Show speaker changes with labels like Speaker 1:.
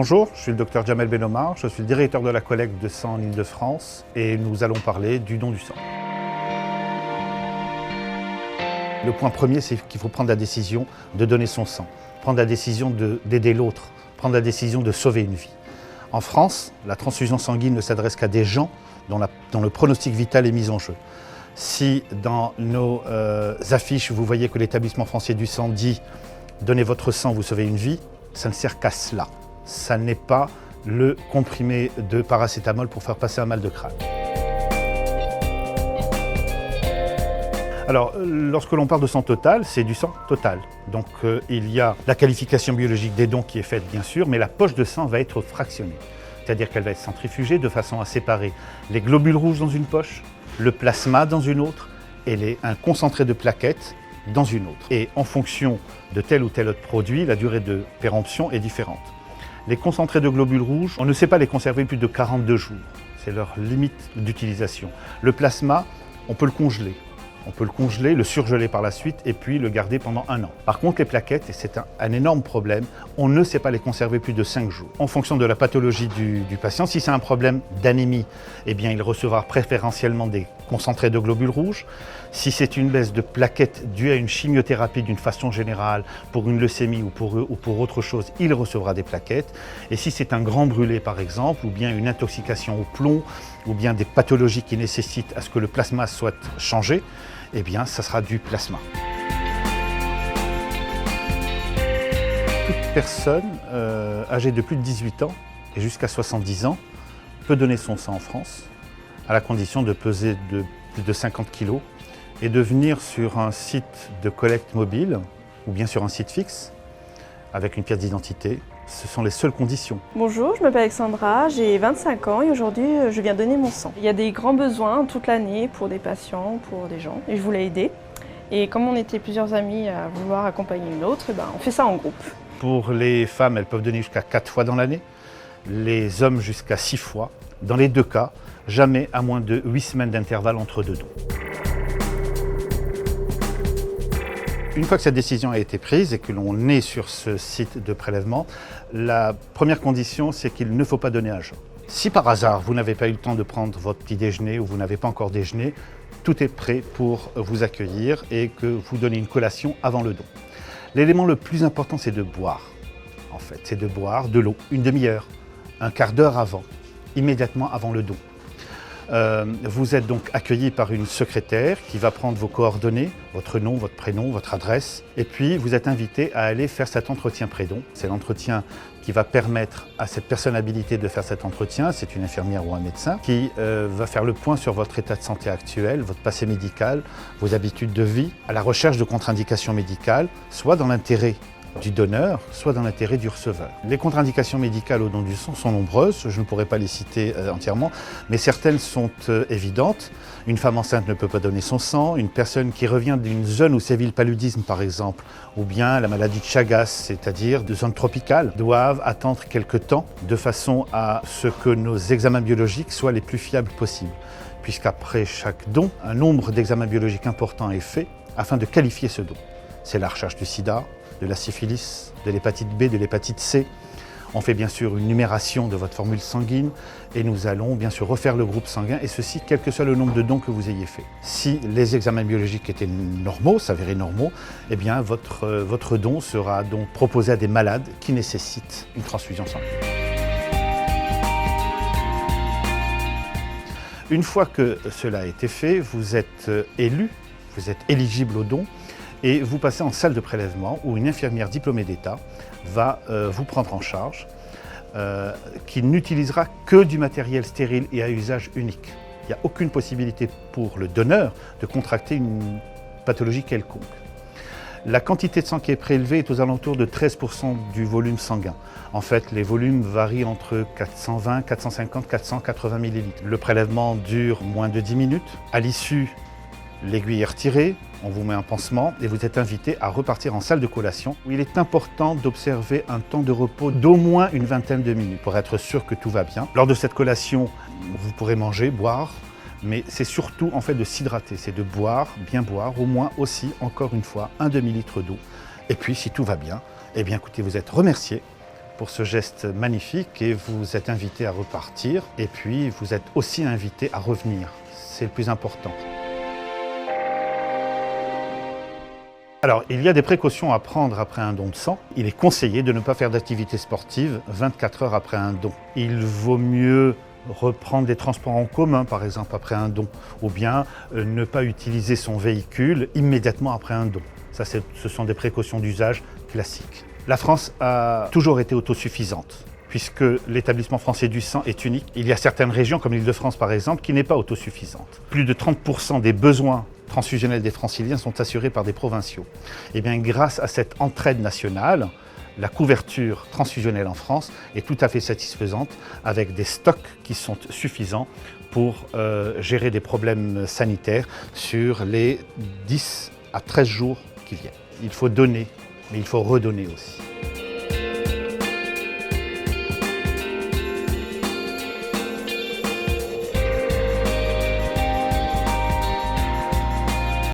Speaker 1: Bonjour, je suis le docteur Jamel Benomar, je suis le directeur de la collecte de sang en Île-de-France et nous allons parler du don du sang. Le point premier, c'est qu'il faut prendre la décision de donner son sang, prendre la décision d'aider l'autre, prendre la décision de sauver une vie. En France, la transfusion sanguine ne s'adresse qu'à des gens dont le pronostic vital est mis en jeu. Si dans nos affiches, vous voyez que l'établissement français du sang dit « Donnez votre sang, vous sauvez une vie », ça ne sert qu'à cela. Ça n'est pas le comprimé de paracétamol pour faire passer un mal de crâne. Alors, lorsque l'on parle de sang total, c'est du sang total. Donc, il y a la qualification biologique des dons qui est faite, bien sûr, mais la poche de sang va être fractionnée. C'est-à-dire qu'elle va être centrifugée de façon à séparer les globules rouges dans une poche, le plasma dans une autre et un concentré de plaquettes dans une autre. Et en fonction de tel ou tel autre produit, la durée de péremption est différente. Les concentrés de globules rouges, on ne sait pas les conserver plus de 42 jours. C'est leur limite d'utilisation. Le plasma, on peut le congeler. On peut le congeler, le surgeler par la suite et puis le garder pendant 1 an. Par contre, les plaquettes, et c'est un énorme problème, on ne sait pas les conserver plus de 5 jours. En fonction de la pathologie du patient, si c'est un problème d'anémie, eh bien, il recevra préférentiellement des concentrés de globules rouges. Si c'est une baisse de plaquettes due à une chimiothérapie d'une façon générale, pour une leucémie ou pour autre chose, il recevra des plaquettes. Et si c'est un grand brûlé, par exemple, ou bien une intoxication au plomb, ou bien des pathologies qui nécessitent à ce que le plasma soit changé, eh bien, ça sera du plasma. Toute personne âgée de plus de 18 ans et jusqu'à 70 ans peut donner son sang en France, à la condition de peser de plus de 50 kg et de venir sur un site de collecte mobile ou bien sur un site fixe avec une pièce d'identité. Ce sont les seules conditions.
Speaker 2: Bonjour, je m'appelle Alexandra, j'ai 25 ans et aujourd'hui je viens donner mon sang. Il y a des grands besoins toute l'année pour des patients, pour des gens et je voulais aider. Et comme on était plusieurs amis à vouloir accompagner une autre, on fait ça en groupe. Pour
Speaker 1: les femmes, elles peuvent donner jusqu'à 4 fois dans l'année, les hommes jusqu'à 6 fois. Dans les 2 cas, jamais à moins de 8 semaines d'intervalle entre 2 dons. Une fois que cette décision a été prise et que l'on est sur ce site de prélèvement, la première condition, c'est qu'il ne faut pas donner à jeun. Si par hasard, vous n'avez pas eu le temps de prendre votre petit déjeuner ou vous n'avez pas encore déjeuné, tout est prêt pour vous accueillir et que vous donnez une collation avant le don. L'élément le plus important, c'est de boire. En fait, c'est de boire de l'eau, une demi-heure, un quart d'heure avant, immédiatement avant le don. Vous êtes donc accueilli par une secrétaire qui va prendre vos coordonnées, votre nom, votre prénom, votre adresse, et puis vous êtes invité à aller faire cet entretien pré-don. C'est l'entretien qui va permettre à cette personne habilitée de faire cet entretien, c'est une infirmière ou un médecin, qui va faire le point sur votre état de santé actuel, votre passé médical, vos habitudes de vie, à la recherche de contre-indications médicales, soit dans l'intérêt du donneur, soit dans l'intérêt du receveur. Les contre-indications médicales au don du sang sont nombreuses, je ne pourrais pas les citer entièrement, mais certaines sont évidentes. Une femme enceinte ne peut pas donner son sang, une personne qui revient d'une zone où sévit le paludisme par exemple, ou bien la maladie de Chagas, c'est-à-dire de zone tropicale, doivent attendre quelque temps de façon à ce que nos examens biologiques soient les plus fiables possibles. Puisqu'après chaque don, un nombre d'examens biologiques importants est fait afin de qualifier ce don. C'est la recherche du sida, de la syphilis, de l'hépatite B, de l'hépatite C. On fait bien sûr une numération de votre formule sanguine et nous allons bien sûr refaire le groupe sanguin et ceci quel que soit le nombre de dons que vous ayez fait. Si les examens biologiques étaient normaux, s'avéraient normaux, eh bien votre don sera donc proposé à des malades qui nécessitent une transfusion sanguine. Une fois que cela a été fait, vous êtes élu, vous êtes éligible au don et vous passez en salle de prélèvement où une infirmière diplômée d'État va vous prendre en charge, qui n'utilisera que du matériel stérile et à usage unique. Il n'y a aucune possibilité pour le donneur de contracter une pathologie quelconque. La quantité de sang qui est prélevée est aux alentours de 13% du volume sanguin. En fait, les volumes varient entre 420, 450, 480 ml. Le prélèvement dure moins de 10 minutes. À l'issue, l'aiguille est retirée, on vous met un pansement et vous êtes invité à repartir en salle de collation où il est important d'observer un temps de repos d'au moins une vingtaine de minutes pour être sûr que tout va bien. Lors de cette collation, vous pourrez manger, boire, mais c'est surtout en fait de s'hydrater, c'est de boire, bien boire, au moins aussi, encore une fois, un demi-litre d'eau. Et puis si tout va bien, eh bien écoutez, vous êtes remercié pour ce geste magnifique et vous êtes invité à repartir. Et puis, vous êtes aussi invité à revenir. C'est le plus important. Alors, il y a des précautions à prendre après un don de sang. Il est conseillé de ne pas faire d'activité sportive 24 heures après un don. Il vaut mieux reprendre des transports en commun, par exemple, après un don, ou bien ne pas utiliser son véhicule immédiatement après un don. Ça, ce sont des précautions d'usage classiques. La France a toujours été autosuffisante, puisque l'établissement français du sang est unique. Il y a certaines régions, comme l'Île-de-France par exemple, qui n'est pas autosuffisante. Plus de 30% des besoins transfusionnels des franciliens sont assurés par des provinciaux. Et bien, grâce à cette entraide nationale, la couverture transfusionnelle en France est tout à fait satisfaisante, avec des stocks qui sont suffisants pour gérer des problèmes sanitaires sur les 10 à 13 jours qui viennent. Il faut donner, mais il faut redonner aussi.